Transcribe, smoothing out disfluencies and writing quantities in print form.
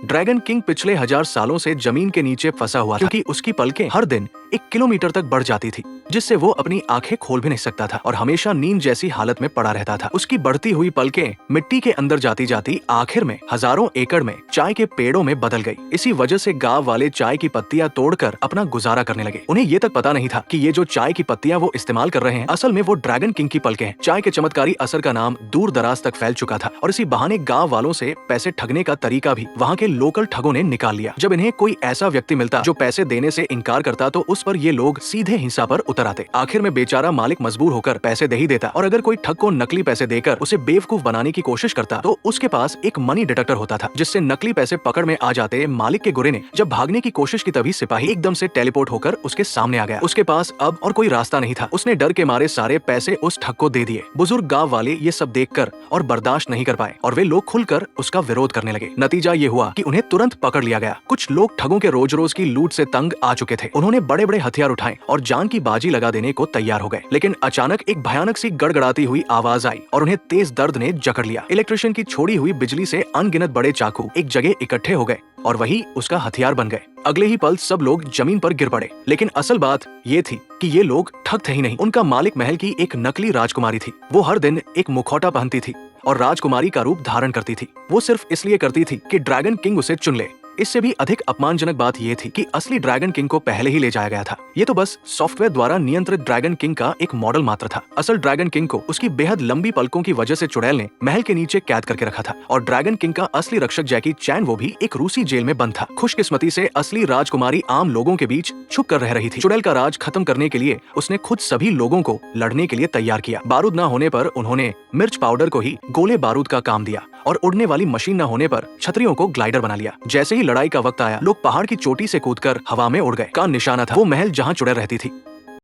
Dragon king पिछले 1000 सालों से जमीन के नीचे फंसा हुआ था, क्योंकि उसकी पलकें हर दिन 1 किलोमीटर तक बढ़ जाती थी, जिससे वो अपनी आंखें खोल भी नहीं सकता था और हमेशा नींद जैसी हालत में पड़ा रहता था। उसकी बढ़ती हुई पलकें मिट्टी के अंदर जाती जाती आखिर में हजारों एकड़ में चाय के पेड़ों में बदल गई। इसी वजह से गांव वाले चाय की पत्तियां तोड़कर अपना गुजारा करने लगे। उन्हें ये तक पता नहीं था कि ये जो चाय की पत्तियां वो इस्तेमाल कर रहे हैं, असल में वो ड्रैगन किंग की पलकें हैं। चाय के चमत्कारी असर का नाम दूर दराज तक फैल चुका था और इसी बहाने गाँव वालों से पैसे ठगने का तरीका भी वहाँ के लोकल ठगों ने निकाल लिया। जब इन्हें कोई ऐसा व्यक्ति मिलता जो पैसे देने से इनकार करता तो उस पर ये लोग सीधे हिंसा पर उतर आते। आखिर में बेचारा मालिक मजबूर होकर पैसे दे ही देता और अगर कोई ठग को नकली पैसे देकर उसे बेवकूफ बनाने की कोशिश करता तो उसके पास एक मनी डिटेक्टर होता था, जिससे नकली पैसे पकड़ में आ जाते। मालिक के गुर्रे ने जब भागने की कोशिश की तभी सिपाही एकदम से टेलीपोर्ट होकर उसके सामने आ गया। उसके पास अब और कोई रास्ता नहीं था। उसने डर के मारे सारे पैसे उस ठग को दे दिए। बुजुर्ग गाँव वाले ये सब देखकर और बर्दाश्त नहीं कर पाए और वे लोग खुलकर उसका विरोध करने लगे। नतीजा ये हुआ कि उन्हें तुरंत पकड़ लिया गया। कुछ लोग ठगों के रोज रोज की लूट से तंग आ चुके थे। उन्होंने बड़े बड़े हथियार उठाए और जान की बाजी लगा देने को तैयार हो गए। लेकिन अचानक एक भयानक सी गड़गड़ाती हुई आवाज आई और उन्हें तेज दर्द ने जकड़ लिया। इलेक्ट्रिशियन की छोड़ी हुई बिजली से अनगिनत बड़े चाकू एक जगह इकट्ठे हो गए और वही उसका हथियार बन गए। अगले ही पल सब लोग जमीन पर गिर पड़े। लेकिन असल बात ये थी कि ये लोग ठग थे ही नहीं। उनका मालिक महल की एक नकली राजकुमारी थी। वो हर दिन एक मुखौटा पहनती थी और राजकुमारी का रूप धारण करती थी। वो सिर्फ इसलिए करती थी कि ड्रैगन किंग उसे चुन ले। इससे भी अधिक अपमानजनक बात यह थी कि असली ड्रैगन किंग को पहले ही ले जाया गया था। ये तो बस सॉफ्टवेयर द्वारा नियंत्रित ड्रैगन किंग का एक मॉडल मात्र था। असल ड्रैगन किंग को उसकी बेहद लंबी पलकों की वजह से चुड़ैल ने महल के नीचे कैद करके रखा था और ड्रैगन किंग का असली रक्षक जैकी चैन वो भी एक रूसी जेल में बंद था। खुशकिस्मती से असली राजकुमारी आम लोगों के बीच छुप कर रह रही थी। चुड़ैल का राज खत्म करने के लिए उसने खुद सभी लोगों को लड़ने के लिए तैयार किया। बारूद न होने पर उन्होंने मिर्च पाउडर को ही गोले बारूद का काम दिया और उड़ने वाली मशीन न होने पर छतरियों को ग्लाइडर बना लिया। जैसे ही लड़ाई का वक्त आया, लोग पहाड़ की चोटी से कूदकर हवा में उड़ गए। का निशाना था वो महल जहाँ चुड़ैल रहती थी।